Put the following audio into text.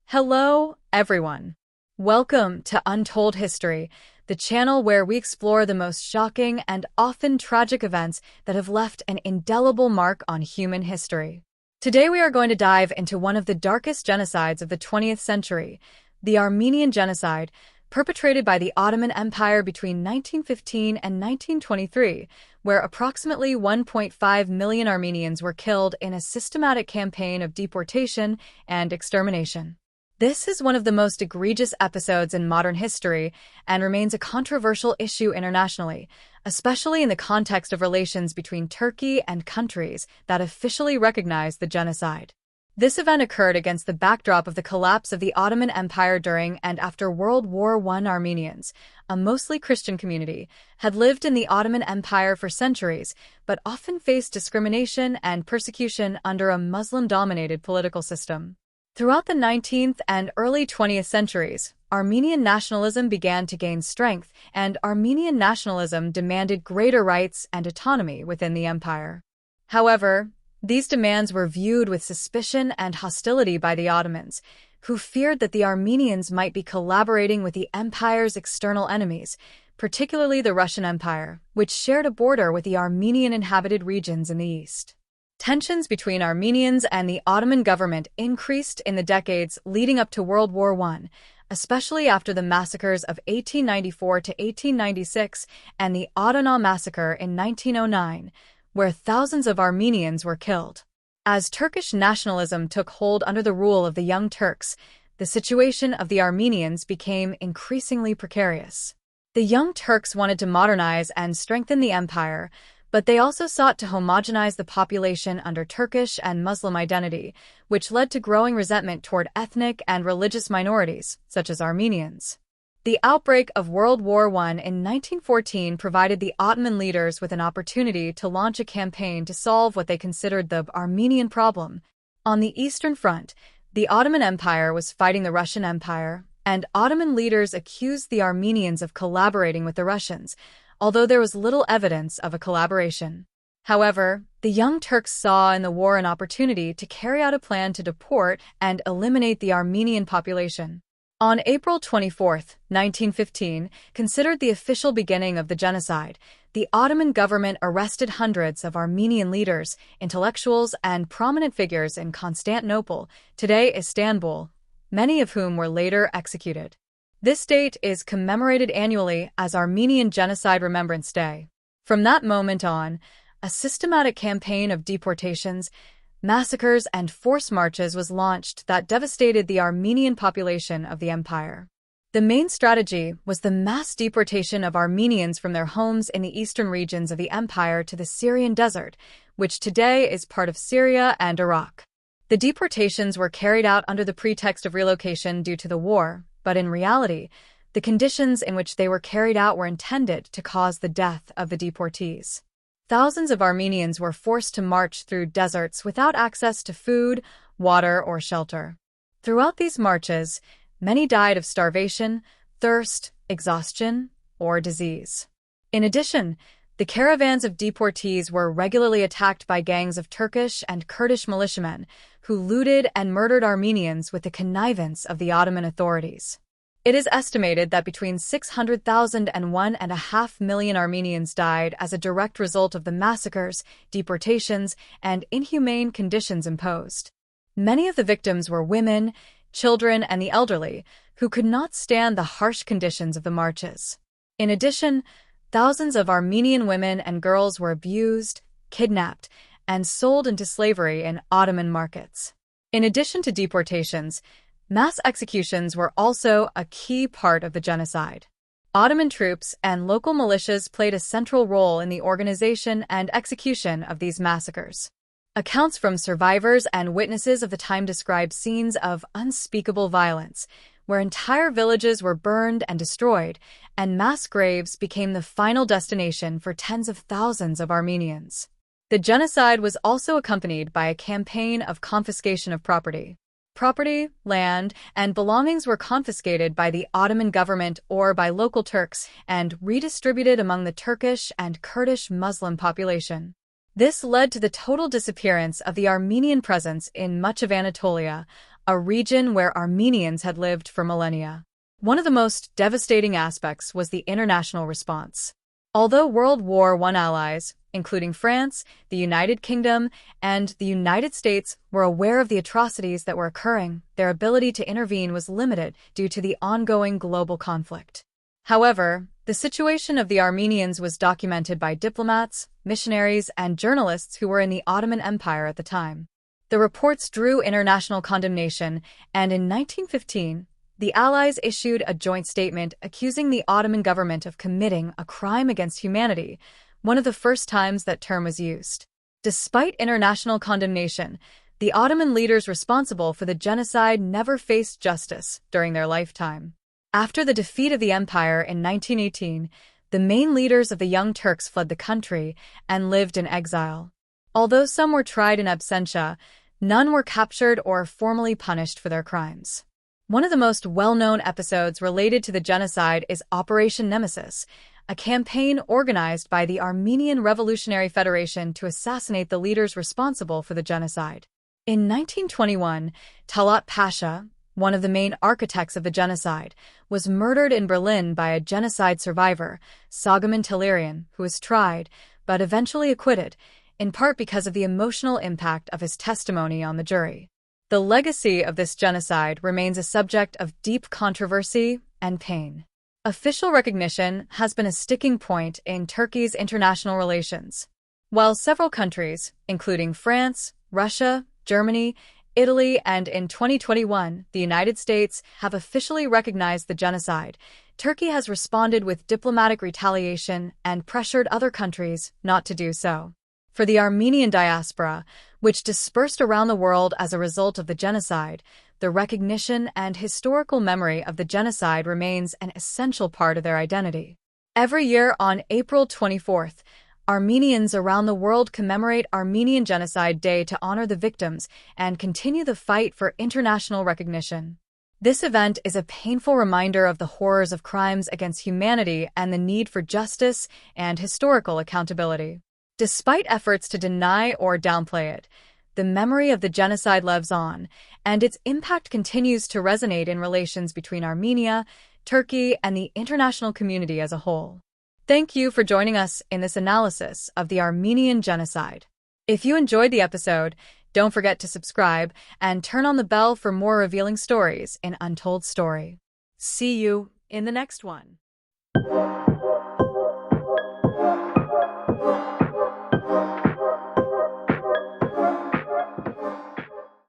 Hello, everyone. Welcome to Untold History, the channel where we explore the most shocking and often tragic events that have left an indelible mark on human history. Today we are going to dive into one of the darkest genocides of the 20th century, the Armenian Genocide, perpetrated by the Ottoman Empire between 1915 and 1923, where approximately 1.5 million Armenians were killed in a systematic campaign of deportation and extermination. This is one of the most egregious episodes in modern history and remains a controversial issue internationally, especially in the context of relations between Turkey and countries that officially recognize the genocide. This event occurred against the backdrop of the collapse of the Ottoman Empire during and after World War I. Armenians, a mostly Christian community, had lived in the Ottoman Empire for centuries, but often faced discrimination and persecution under a Muslim-dominated political system. Throughout the 19th and early 20th centuries, Armenian nationalism began to gain strength, and Armenian nationalism demanded greater rights and autonomy within the empire. However, these demands were viewed with suspicion and hostility by the Ottomans, who feared that the Armenians might be collaborating with the empire's external enemies, particularly the Russian Empire, which shared a border with the Armenian-inhabited regions in the east. Tensions between Armenians and the Ottoman government increased in the decades leading up to World War I, especially after the massacres of 1894 to 1896 and the Adana massacre in 1909, where thousands of Armenians were killed. As Turkish nationalism took hold under the rule of the Young Turks, the situation of the Armenians became increasingly precarious. The Young Turks wanted to modernize and strengthen the empire, but they also sought to homogenize the population under Turkish and Muslim identity, which led to growing resentment toward ethnic and religious minorities, such as Armenians. The outbreak of World War I in 1914 provided the Ottoman leaders with an opportunity to launch a campaign to solve what they considered the Armenian problem. On the Eastern Front, the Ottoman Empire was fighting the Russian Empire, and Ottoman leaders accused the Armenians of collaborating with the Russians, although there was little evidence of a collaboration. However, the Young Turks saw in the war an opportunity to carry out a plan to deport and eliminate the Armenian population. On April 24, 1915, considered the official beginning of the genocide, the Ottoman government arrested hundreds of Armenian leaders, intellectuals, and prominent figures in Constantinople, today Istanbul, many of whom were later executed. This date is commemorated annually as Armenian Genocide Remembrance Day. From that moment on, a systematic campaign of deportations, massacres, and forced marches was launched that devastated the Armenian population of the empire. The main strategy was the mass deportation of Armenians from their homes in the eastern regions of the empire to the Syrian desert, which today is part of Syria and Iraq. The deportations were carried out under the pretext of relocation due to the war, but in reality, the conditions in which they were carried out were intended to cause the death of the deportees. Thousands of Armenians were forced to march through deserts without access to food, water, or shelter. Throughout these marches, many died of starvation, thirst, exhaustion, or disease. In addition, the caravans of deportees were regularly attacked by gangs of Turkish and Kurdish militiamen, who looted and murdered Armenians with the connivance of the Ottoman authorities. It is estimated that between 600,000 and 1.5 million Armenians died as a direct result of the massacres, deportations, and inhumane conditions imposed. Many of the victims were women, children, and the elderly, who could not stand the harsh conditions of the marches. In addition, thousands of Armenian women and girls were abused, kidnapped, and sold into slavery in Ottoman markets. In addition to deportations, mass executions were also a key part of the genocide. Ottoman troops and local militias played a central role in the organization and execution of these massacres. Accounts from survivors and witnesses of the time describe scenes of unspeakable violence, where entire villages were burned and destroyed, and mass graves became the final destination for tens of thousands of Armenians. The genocide was also accompanied by a campaign of confiscation of property. Property, land, and belongings were confiscated by the Ottoman government or by local Turks and redistributed among the Turkish and Kurdish Muslim population. This led to the total disappearance of the Armenian presence in much of Anatolia, a region where Armenians had lived for millennia. One of the most devastating aspects was the international response. Although World War I allies, including France, the United Kingdom, and the United States, were aware of the atrocities that were occurring, their ability to intervene was limited due to the ongoing global conflict. However, the situation of the Armenians was documented by diplomats, missionaries, and journalists who were in the Ottoman Empire at the time. The reports drew international condemnation, and in 1915, the Allies issued a joint statement accusing the Ottoman government of committing a crime against humanity, one of the first times that term was used. Despite international condemnation, the Ottoman leaders responsible for the genocide never faced justice during their lifetime. After the defeat of the empire in 1918, the main leaders of the Young Turks fled the country and lived in exile. Although some were tried in absentia, none were captured or formally punished for their crimes. One of the most well-known episodes related to the genocide is Operation Nemesis, a campaign organized by the Armenian Revolutionary Federation to assassinate the leaders responsible for the genocide. In 1921, Talat Pasha, one of the main architects of the genocide, was murdered in Berlin by a genocide survivor, Sagaman Talerian, who was tried, but eventually acquitted, in part because of the emotional impact of his testimony on the jury. The legacy of this genocide remains a subject of deep controversy and pain. Official recognition has been a sticking point in Turkey's international relations. While several countries, including France, Russia, Germany, Italy, and in 2021, the United States, have officially recognized the genocide, Turkey has responded with diplomatic retaliation and pressured other countries not to do so. For the Armenian diaspora, which dispersed around the world as a result of the genocide, the recognition and historical memory of the genocide remains an essential part of their identity. Every year on April 24th, Armenians around the world commemorate Armenian Genocide Day to honor the victims and continue the fight for international recognition. This event is a painful reminder of the horrors of crimes against humanity and the need for justice and historical accountability. Despite efforts to deny or downplay it, the memory of the genocide lives on, and its impact continues to resonate in relations between Armenia, Turkey, and the international community as a whole. Thank you for joining us in this analysis of the Armenian Genocide. If you enjoyed the episode, don't forget to subscribe and turn on the bell for more revealing stories in Untold Story. See you in the next one.